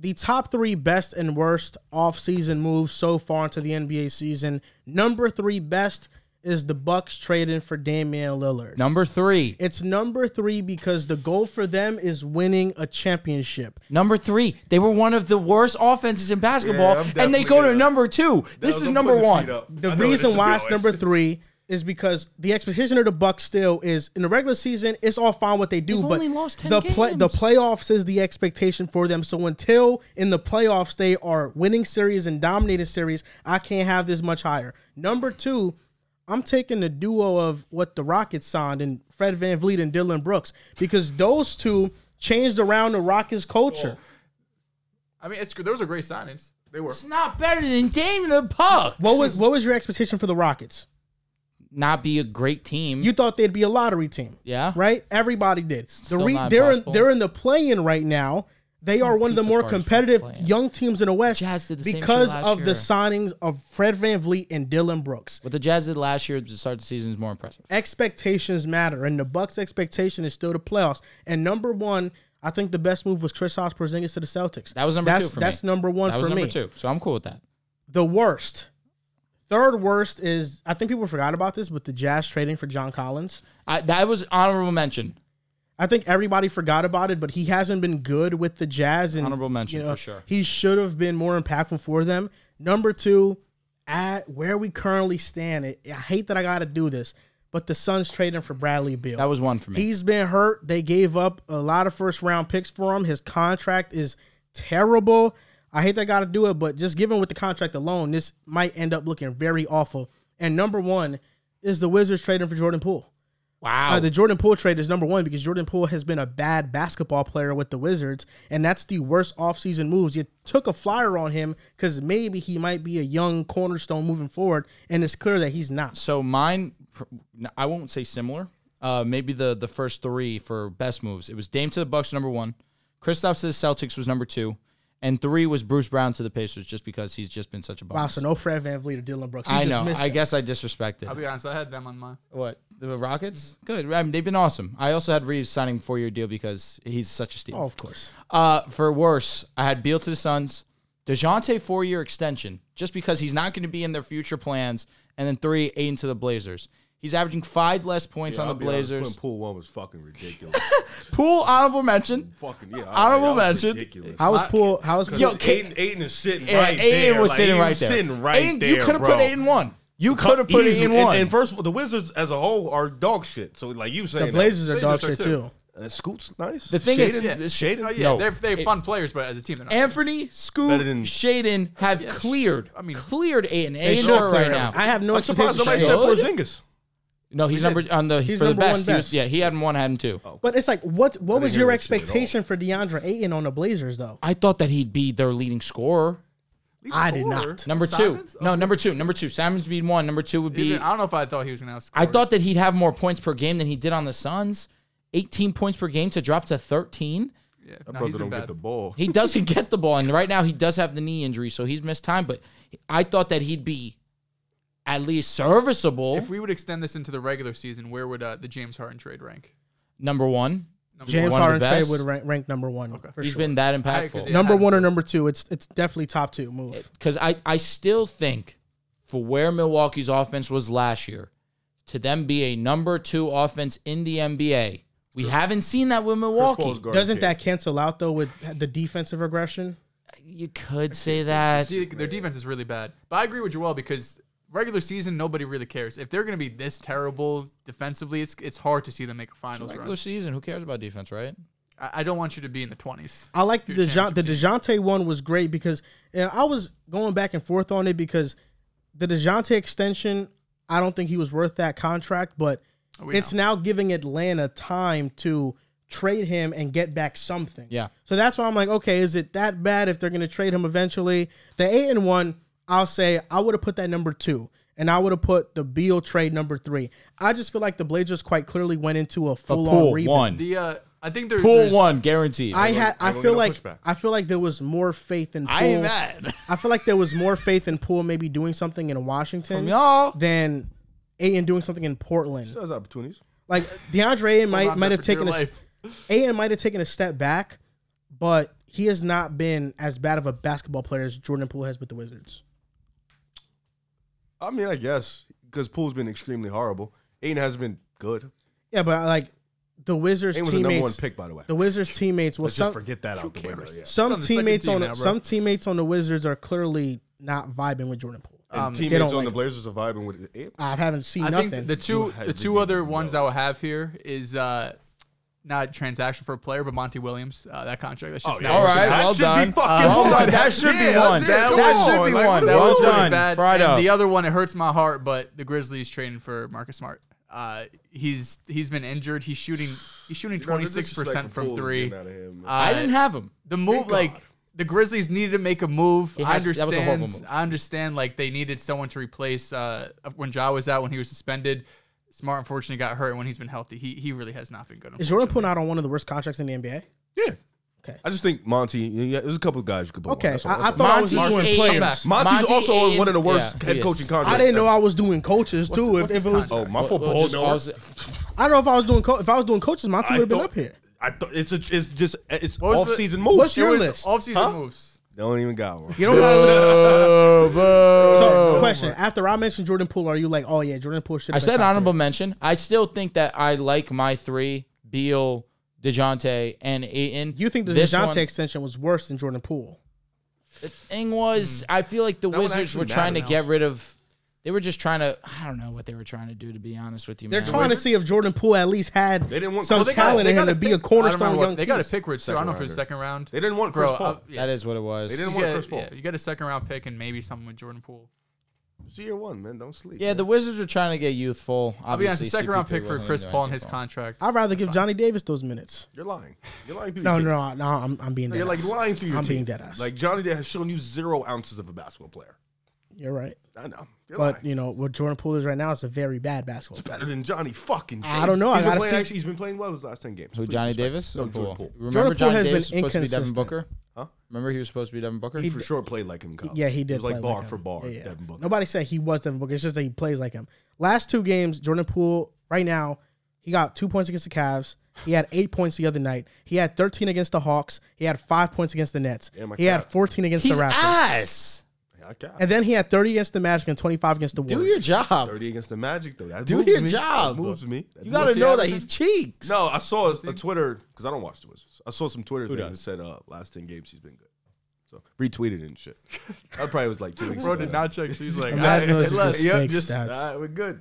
the top 3 best and worst offseason moves so far into the NBA season. Number 3 best is the Bucks trading for Damian Lillard. Number 3. It's number 3 because the goal for them is winning a championship. Number 3. They were one of the worst offenses in basketball, and they go to number 2. This is number 1. The reason why it's number 3 is because the expectation of the Bucks still is in the regular season, it's all fine what they do, They've but only lost 10 the games. the playoffs is the expectation for them. So until in the playoffs they are winning series and dominating series, I can't have this much higher. Number 2, I'm taking the duo of what the Rockets signed and Fred VanVleet and Dillon Brooks because those two changed around the Rockets culture. I mean, those are great signings. They were. It's not better than Damian the Bucks. What was your expectation for the Rockets? Not be a great team. You thought they'd be a lottery team. Yeah. Right? Everybody did. Still not impossible. They're in the play-in right now. They are one of the more competitive young teams in the West Jazz did the same because shit of last the year. signings of Fred VanVleet and Dillon Brooks. What the Jazz did last year to start the season is more impressive. Expectations matter, and the Bucks' expectation is still the playoffs. And number 1, I think the best move was Kristaps Porzingis to the Celtics. That was number 2 for me. That's number 1 for me. That was number 2, so I'm cool with that. The worst. Third worst is, I think people forgot about this, but the Jazz trading for John Collins. That was honorable mention. I think everybody forgot about it, but he hasn't been good with the Jazz. And, Honorable mention for sure. He should have been more impactful for them. Number 2, at where we currently stand, I hate that I got to do this, but the Suns trading for Bradley Beal. That was 1 for me. He's been hurt. They gave up a lot of first-round picks for him. His contract is terrible. I hate that I got to do it, but just given with the contract alone, this might end up looking very awful. And number 1 is the Wizards trading for Jordan Poole. Wow. The Jordan Poole trade is number 1 because Jordan Poole has been a bad basketball player with the Wizards, and that's the worst offseason moves. You took a flyer on him because maybe he might be a young cornerstone moving forward, and it's clear that he's not. So mine, I won't say similar. Maybe the first 3 for best moves. It was Dame to the Bucks, number 1. Kristaps to the Celtics was number 2. And 3 was Bruce Brown to the Pacers just because he's just been such a boss. Wow, so no Fred VanVleet or Dillon Brooks. I know. I guess I disrespected. I'll be honest, I had them on mine. What? The Rockets? Good. I mean, they've been awesome. I also had Reeves signing a 4-year deal because he's such a steal. Oh, of course. For worse, I had Beal to the Suns. DeJounte 4-year extension just because he's not going to be in their future plans. And then 3, Ayton to the Blazers. He's averaging 5 less points on the Blazers. Putting Poole 1 was fucking ridiculous. Poole, honorable mention. Fucking yeah. Honorable mention. Ridiculous. How was Poole? Yo, Ayton is sitting right there. Ayton was sitting right there. Sitting right Ayton, there, you could have put Ayton 1. You could have put Ayton 1. And first of all, the Wizards as a whole are dog shit. So like you saying, the Blazers are dog shit too. Scoot's nice. The thing is, Shaden. Oh, yeah, they're fun players, but as a team, they're not. Anthony, Scoot, Shaden have cleared Ayton. Ayton's hurt right now. I have no I'm surprised expectations. nobody said Porzingis. No, he's number on the He's for the number best. 1 best. He had him 1, I had him 2. Oh. But it's like, what was your hear that shit at all. expectation for DeAndre Ayton on the Blazers, though? I thought that he'd be their leading scorer. I did not. Number 2. Simons? No, number 2. Number 2. Simons would be 1. Number 2 would be. I don't know if I thought he was going to have. I thought that he'd have more points per game than he did on the Suns. 18 points per game to drop to 13. Yeah, That brother don't get the ball. He doesn't get the ball, and right now he does have the knee injury, so he's missed time. But I thought that he'd be at least serviceable. If we would extend this into the regular season, where would the James Harden trade rank? Number 1. James one of the Harden trade best. would rank number 1. Okay. For He's sure. been that impactful. Yeah, number 1 or so- number 2. It's definitely top 2 move. Because I still think for where Milwaukee's offense was last year, to them be a number 2 offense in the NBA, we haven't seen that with Milwaukee. Doesn't that cancel out, though, with the defensive regression? You could say that. Their defense is really bad. But I agree with Joel because regular season, nobody really cares. If they're going to be this terrible defensively, it's hard to see them make a finals Regular run. season, who cares about defense, right? I don't want you to be in the 20s. I like the championship DeJounte one was great because I was going back and forth on it because the DeJounte extension, I don't think he was worth that contract, but it's now giving Atlanta time to trade him and get back something. Yeah. So that's why I'm like, okay, is it that bad if they're going to trade him eventually? The 8-1, I'll say I would have put that number 2, and I would have put the Beal trade number 3. I just feel like the Blazers quite clearly went into a full-on rebuild. I think there's Pool 1 guaranteed. I feel like there was more faith in Poole. I ain't mad. I feel like there was more faith in Poole maybe doing something in Washington From y'all than Ayton doing something in Portland. Still has opportunities. Like DeAndre Ayton might have taken a step back, but he has not been as bad of a basketball player as Jordan Poole has with the Wizards. I mean, I guess because Poole's been extremely horrible. Ayton has been good. Yeah, but like the Wizards Ayton was the number one teammates, pick, by the way. the Wizards teammates. Well, Let's just forget that out the window. Yeah. some It's on the second teammates team on now, bro. some teammates on the Wizards are clearly not vibing with Jordan Poole. And they teammates don't on like the Blazers are vibing with Ayton. I haven't seen I nothing. think the two other ones I will have here is not transaction for a player, but Monty Williams. That contract. That's just yeah. now. All right, That well should be done. fucking Hold one. on, that should be Yeah, one. that's it. Come That on. should be Like, one. what are That we Well was doing? pretty done. bad. Fried And up. the other one, it hurts my heart, but the Grizzlies trading for Marcus Smart. He's been injured. He's shooting 26% from three. I didn't have him. The move, like the Grizzlies needed to make a move. That I was a horrible understand. move. I understand. Like they needed someone to replace when Ja was out when he was suspended. Smart unfortunately got hurt, and when he's been healthy, he really has not been good. Is Jordan Poole not on one of the worst contracts in the NBA? Yeah. Okay. I just think Monty. Yeah, there's a couple of guys you could put. Okay, on. That's all. I thought I was just Monty, doing Ayton. players. Monty's Monty, also on Ayton. one of the worst Yeah, head he coaching is. contracts. I didn't know I was doing coaches too. what's If his it was, Oh, my football. Well, just- no. I was- I don't know if I was doing if I was doing coaches, Monty would have been up here. I thought it's just What was off the- season moves. What's your list? Off-season moves. They don't even got one. You don't got Boo. So, question: after I mentioned Jordan Poole, are you like, oh yeah, Jordan Poole should? I said honorable mention. I still think that I like my three: Beal, DeJounte, and Ayton. You think the This DeJounte one- extension was worse than Jordan Poole? The thing was, I feel like the That one Wizards actually were trying to mattered. get rid of. They were just trying to. I don't know what they were trying to do. To be honest with you, They're man. trying to see if Jordan Poole at least had They didn't want some Well, they got- talent in They him got to be a cornerstone young. They got a piece. pick Rich too. I don't know if it was Second second round. They didn't want Chris Bro, Paul. yeah. That is what it was. They didn't You want get- Chris Paul. yeah, you get a second round pick and maybe something with Jordan Poole. It's year one, man. Don't sleep. Yeah, man. the Wizards were trying to get youthful. I'll be honest, Obviously, the second round CP3 pick for wasn't Chris doing Paul and anything his for him. contract. I'd rather give Johnny Davis those minutes. You're lying. You're lying through No, your teeth. no, I'm being dead. You're like lying through your I'm teeth. being dead ass. Like Johnny Day has shown you 0 ounces of a basketball player. You're right. I know. You're But lying. you know what Jordan Poole is right now is a very bad basketball It's player. better than Johnny fucking Day. I don't know. I He's been gotta playing, see. actually, he's been playing well his last 10 games. Who, Please Johnny respect. Davis? No, Or Jordan Poole? Poole. Remember Jordan Poole Johnny has Davis been was supposed to be Devin inconsistent. Booker? Huh? Remember he was supposed to be Devin Booker? He for sure played like him in college. Yeah, he did. It was like play bar him. for bar, Yeah, yeah. Devin Booker. Nobody said he was Devin Booker. It's just that he plays like him. Last 2 games, Jordan Poole, right now, he got 2 points against the Cavs. He had 8 points the other night. He had 13 against the Hawks. He had 5 points against the Nets. Yeah, my he had Cavs. 14 against He's the Raptors. ass. I got And then he had 30 against the Magic and 25 against the Do Warriors. your job. 30 against the Magic, though. That Do moves your me. job. That moves me. You got to know that he's cheeks. No, I saw a Twitter, because I don't watch the Wizards. I saw some Twitter thing that does? said last 10 games he's been good. So retweeted it and shit. That probably was like 2 weeks Bro ago. did not check. She's like, Imagine "Hey, those are look, just Yep, fake just, stats. we're good.